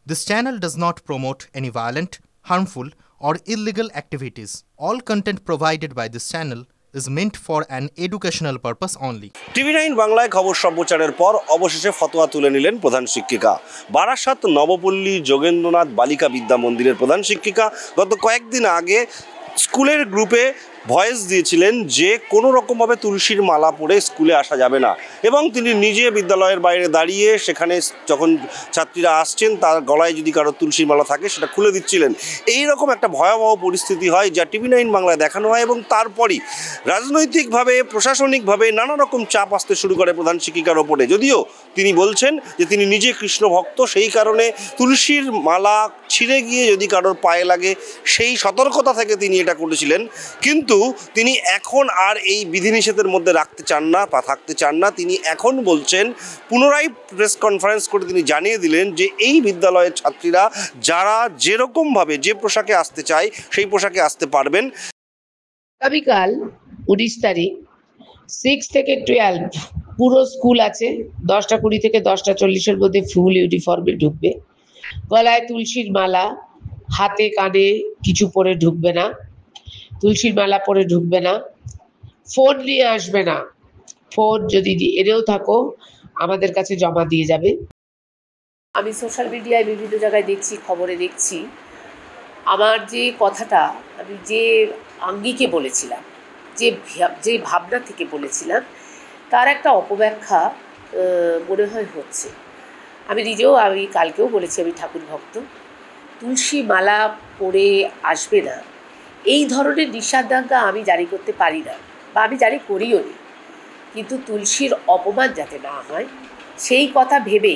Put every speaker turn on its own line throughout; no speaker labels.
This channel does not promote any violent, harmful, or illegal activities. All content provided by this channel is meant for an educational purpose only.
টিভি9 বাংলায় খবর সম্প্রচারের পর অবশেষে ফতোয়া তুলে নিলেন প্রধান শিক্ষিকা। বারাসাত নবপল্লী যোগেন্দ্রনাথ বালিকা বিদ্যা মন্দিরের প্রধান শিক্ষিকা গত কয়েকদিন আগে স্কুলের গ্রুপে ভয়েস দিয়েছিলেন যে কোনো রকমভাবে তুলসীর মালা পরে স্কুলে আসা যাবে না, এবং তিনি নিজে বিদ্যালয়ের বাইরে দাঁড়িয়ে সেখানে যখন ছাত্রীরা আসছেন তার গলায় যদি কারো তুলসীর মালা থাকে সেটা খুলে দিচ্ছিলেন। এই রকম একটা ভয়াবহ পরিস্থিতি হয় যা টিভি9 বাংলায় দেখানো হয়, এবং তারপরই রাজনৈতিকভাবে প্রশাসনিকভাবে নানা রকম চাপ আসতে শুরু করে প্রধান শিক্ষিকার ওপরে। যদিও তিনি বলছেন যে তিনি নিজে কৃষ্ণ ভক্ত, সেই কারণে তুলসীর মালা ছিঁড়ে গিয়ে যদি কারোর পায়ে লাগে সেই সতর্কতা থেকে তিনি এটা করেছিলেন, কিন্তু তিনি এখন আর এই বিধিনিষেধের মধ্যে রাখতে চান না বা থাকতে চান না। তিনি এখন বলছেন, পুনরায় প্রেস কনফারেন্স করে তিনি জানিয়ে দিলেন যে এই বিদ্যালয়ের ছাত্রীরা যারা যেরকমভাবে যে পোশাকে আসতে চায় সেই পোশাকে আসতে পারবেন।
আগামীকাল 19 তারিখ 6 থেকে 12 পুরো স্কুল আছে। 10টা 20 থেকে 10টা 40-এর মধ্যে ফুল ইউনিফর্মে ঢুকবে। গলায় তুলসীর মালা, হাতে কানে কিছু পরে ঢুকবে না, তুলসীর মালা পরে ঢুকবে না, ফোন নিয়ে আসবে না। ফোন যদি এনেও থাকো আমাদের কাছে জমা দিয়ে যাবে। আমি সোশ্যাল মিডিয়ায় বিভিন্ন জায়গায় দেখছি, খবরে দেখছি, আমার যে কথাটা আমি যে আঙ্গিকে বলেছিলাম, যে ভাবনা থেকে বলেছিলাম, তার একটা অপব্যাখ্যা মনে হয় হচ্ছে। আমি নিজেও কালকেও বলেছি আমি ঠাকুর ভক্ত। তুলসী মালা পরে আসবে না এই ধরনের নিষেধাজ্ঞা আমি জারি করতে পারি না, বা আমি জারি করিও নি, কিন্তু তুলসীর অপমান যাতে না হয় সেই কথা ভেবে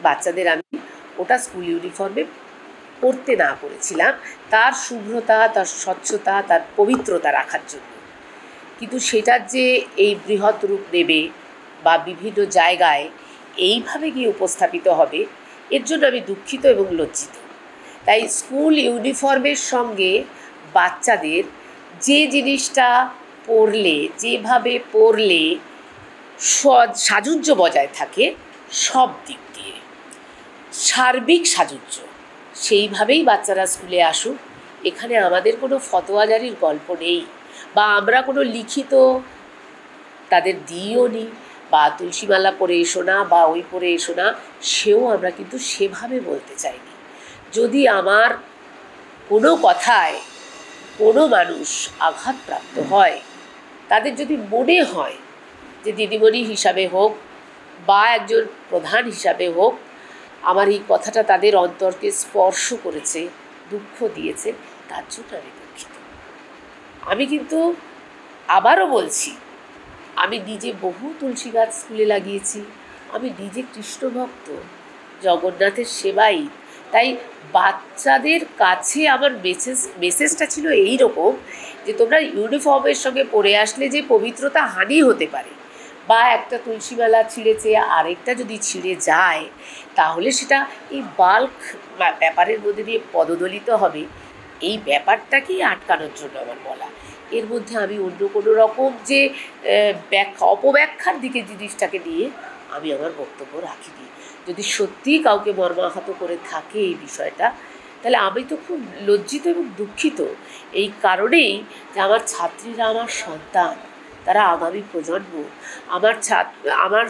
বাচ্চাদের আমি ওটা স্কুল ইউনিফর্মে পড়তে না করেছিলাম, তার শুভ্রতা, তার স্বচ্ছতা, তার পবিত্রতা রাখার জন্য। কিন্তু সেটার যে এই বৃহৎ রূপ নেবে বা বিভিন্ন জায়গায় এইভাবে গিয়ে উপস্থাপিত হবে, এর জন্য আমি দুঃখিত এবং লজ্জিত। তাই স্কুল ইউনিফর্মের সঙ্গে বাচ্চাদের যে জিনিসটা পরলে, যেভাবে পরলে সাজুজ্য বজায় থাকে সব দিক দিয়ে, সার্বিক সাজুজ্য, সেইভাবেই বাচ্চারা স্কুলে আসুক। এখানে আমাদের কোনো ফতোয়া জারির গল্প নেই, বা আমরা কোনো লিখিত তাদের দিইও নি, বা তুলসীমালা পরে এসো না বা ওই পরে এসো না, সেও আমরা কিন্তু সেভাবে বলতে চাইনি। যদি আমার কোনো কথায় কোনো মানুষ আঘাতপ্রাপ্ত হয়, তাদের যদি মনে হয় যে দিদিমণি হিসাবে হোক বা একজন প্রধান হিসাবে হোক আমার এই কথাটা তাদের অন্তরকে স্পর্শ করেছে, দুঃখ দিয়েছে, তার জন্য আমি দুঃখিত। আমি কিন্তু আবারও বলছি, আমি নিজে বহু তুলসী গাছ স্কুলে লাগিয়েছি, আমি নিজে কৃষ্ণ ভক্ত, জগন্নাথের সেবাই। তাই বাচ্চাদের কাছে আমার মেসেজটা ছিল এই রকম যে তোমরা ইউনিফর্মের সঙ্গে পরে আসলে যে পবিত্রতা হানি হতে পারে, বা একটা তুলসীমালা ছিঁড়েছে আরেকটা যদি ছিঁড়ে যায় তাহলে সেটা এই বাল্ক ব্যাপারের মধ্যে দিয়ে পদদলিত হবে, এই ব্যাপারটাকেই আটকানোর জন্য আমার বলা। এর মধ্যে আমি অন্য কোনো রকম যে অপব্যাখ্যার দিকে জিনিসটাকে নিয়ে আমি আমার বক্তব্য রাখিনি। যদি সত্যিই কাউকে মর্মাহত করে থাকে এই বিষয়টা, তাহলে আমি তো খুব লজ্জিত এবং দুঃখিত। এই কারণেই যে আমার ছাত্রীরা আমার সন্তান, তারা আগামী প্রজন্ম, আমার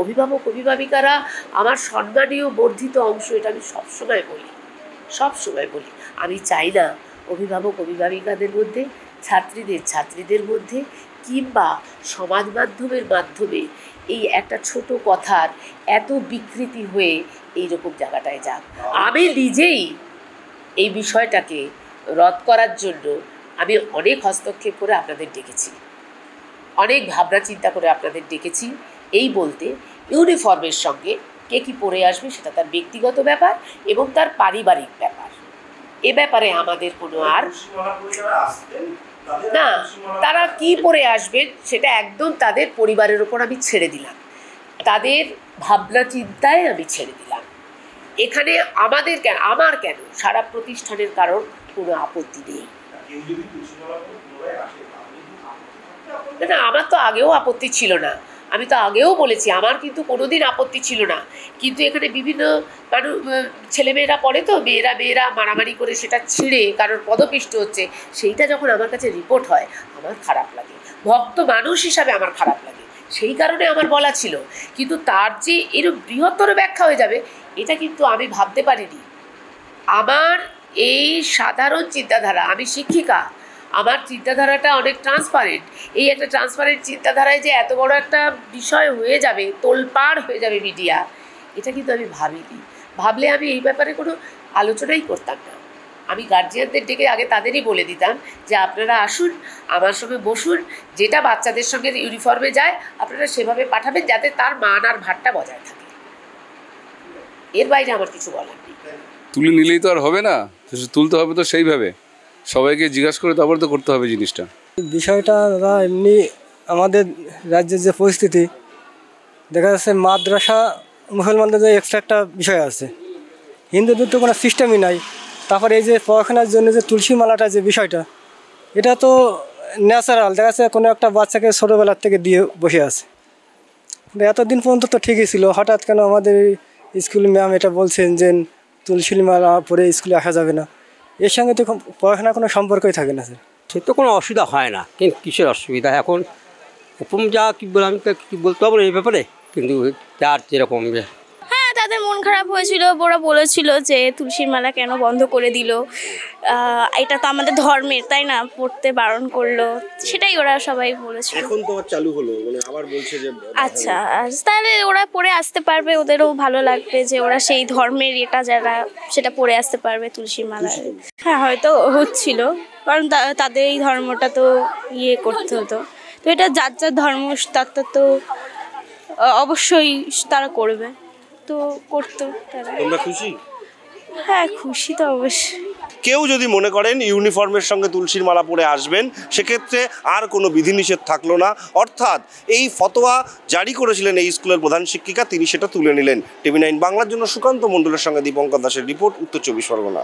অভিভাবক অভিভাবিকারা আমার সম্মানীয় বর্ধিত অংশ, এটা আমি সবসময় বলি। আমি চাই না অভিভাবক অভিভাবিকাদের মধ্যে, ছাত্রীদের মধ্যে, কিংবা সমাজ মাধ্যমের মাধ্যমে এই একটা ছোট কথার এত বিকৃতি হয়ে এইরকম জায়গাটায় যাক। আমি নিজেই এই বিষয়টাকে রদ করার জন্য আমি অনেক হস্তক্ষেপ করে আপনাদের ডেকেছি, অনেক ভাবনা চিন্তা করে আপনাদের ডেকেছি। এই বলতে ইউনিফর্মের সঙ্গে কে কী পরে আসবে সেটা তার ব্যক্তিগত ব্যাপার এবং তার পারিবারিক ব্যাপার। এ ব্যাপারে আমাদের কোনো আর না, তারা কি পরে আসবেন সেটা একদম তাদের পরিবারের ওপর আমি ছেড়ে দিলাম, তাদের ভাবনা চিন্তায় আমি ছেড়ে দিলাম। এখানে আমার কেন সারা প্রতিষ্ঠানের কারণ কোনো আপত্তি নেই। না, আমার তো আগেও আপত্তি ছিল না। আমি তো আগেও বলেছি আমার কিন্তু কোনোদিন আপত্তি ছিল না, কিন্তু এখানে বিভিন্ন ছেলেমেয়েরা পড়ে তো, মেয়েরা মারামারি করে সেটা ছিঁড়ে কারোর পদপিষ্ট হচ্ছে, সেইটা যখন আমার কাছে রিপোর্ট হয় আমার খারাপ লাগে, ভক্ত মানুষ হিসাবে আমার খারাপ লাগে, সেই কারণে আমার বলা ছিল। কিন্তু তার যে এরকম বৃহত্তর ব্যাখ্যা হয়ে যাবে এটা কিন্তু আমি ভাবতে পারিনি। আমার এই সাধারণ চিন্তাধারা, আমি শিক্ষিকা, আমার চিন্তাধারাটা অনেক ট্রান্সপারেন্ট, এই একটা ট্রান্সপারেন্ট চিন্তাধারায় যে এত বড় একটা বিষয় হয়ে যাবে, তোলপাড় হয়ে যাবে মিডিয়া, এটা কিন্তু আমি ভাবিনি। ভাবলে আমি এই ব্যাপারে কোনো আলোচনাই করতাম না। আমি গার্জিয়ানদের ডেকে আগে তাদেরই বলে দিতাম যে আপনারা আসুন, আমার সঙ্গে বসুন, যেটা বাচ্চাদের সঙ্গে ইউনিফর্মে যায় আপনারা সেভাবে পাঠাবেন যাতে তার মান আর ভারটা বজায় থাকে। এর বাইরে আমার কিছু বলার নেই।
তুলে নিলেই তো আর হবে না, তুলতে হবে তো সেইভাবে, সবাইকে জিজ্ঞাসা করে তারপরে তো করতে হবে জিনিসটা।
বিষয়টা দাদা এমনি আমাদের রাজ্যের যে পরিস্থিতি দেখা যাচ্ছে, মাদ্রাসা মুসলমানদের যে এক্সট্রা একটা বিষয় আছে, হিন্দুদের তো কোনো সিস্টেমই নাই। তারপরে এই যে পড়াশোনার জন্য যে তুলসী মালাটা যে বিষয়টা, এটা তো ন্যাচারাল, দেখা যাচ্ছে কোনো একটা বাচ্চাকে ছোটোবেলার থেকে দিয়ে বসে আছে। এতদিন পর্যন্ত তো ঠিকই ছিল, হঠাৎ কেন আমাদের স্কুল ম্যাম এটা বলছেন যে তুলসী মালা পরে স্কুলে আসা যাবে না, এর সঙ্গে তো পড়াশোনার কোনো সম্পর্কই থাকে না স্যার।
সে তো কোনো অসুবিধা হয় না, কিন্তু কিসের অসুবিধা এখন হুকুম যা কী বলে আমি কি বলতে পারবো এই ব্যাপারে, কিন্তু যার যেরকম।
হ্যাঁ, তাদের মন খারাপ হয়েছিল, ওরা বলেছিল যে তুলসীর মালা কেন বন্ধ করে দিল, এটা তো আমাদের ধর্মের, তাই না, পড়তে বারণ করলো, সেটাই ওরা সবাই বলেছিল।
এখন তো চালু হলো, মানে আবার বলছে যে
আচ্ছা, তাহলে ওরা পড়ে আসতে পারবে, ওদেরও ভালো লাগবে যে ওরা সেই ধর্মের এটা যারা সেটা পড়ে আসতে পারবে তুলসীর মালা। হ্যাঁ, হয়তো হচ্ছিল, কারণ তাদের এই ধর্মটা তো করতে হতো, তো এটা যার যার ধর্ম তার তো অবশ্যই তারা করবে, তো করতো তারা।
তোমরা খুশি?
হ্যাঁ, খুশি তো অবশ্যই।
কেউ যদি মনে করেন ইউনিফর্মের সঙ্গে তুলসীর মালা পরে আসবেন, সেক্ষেত্রে আর কোনো বিধিনিষেধ থাকলো না, অর্থাৎ এই ফতোয়া জারি করেছিলেন এই স্কুলের প্রধান শিক্ষিকা, তিনি সেটা তুলে নিলেন। TV9 বাংলার জন্য সুকান্ত মণ্ডলের সঙ্গে দীপঙ্কর দাসের রিপোর্ট, উত্তর 24 পরগনা।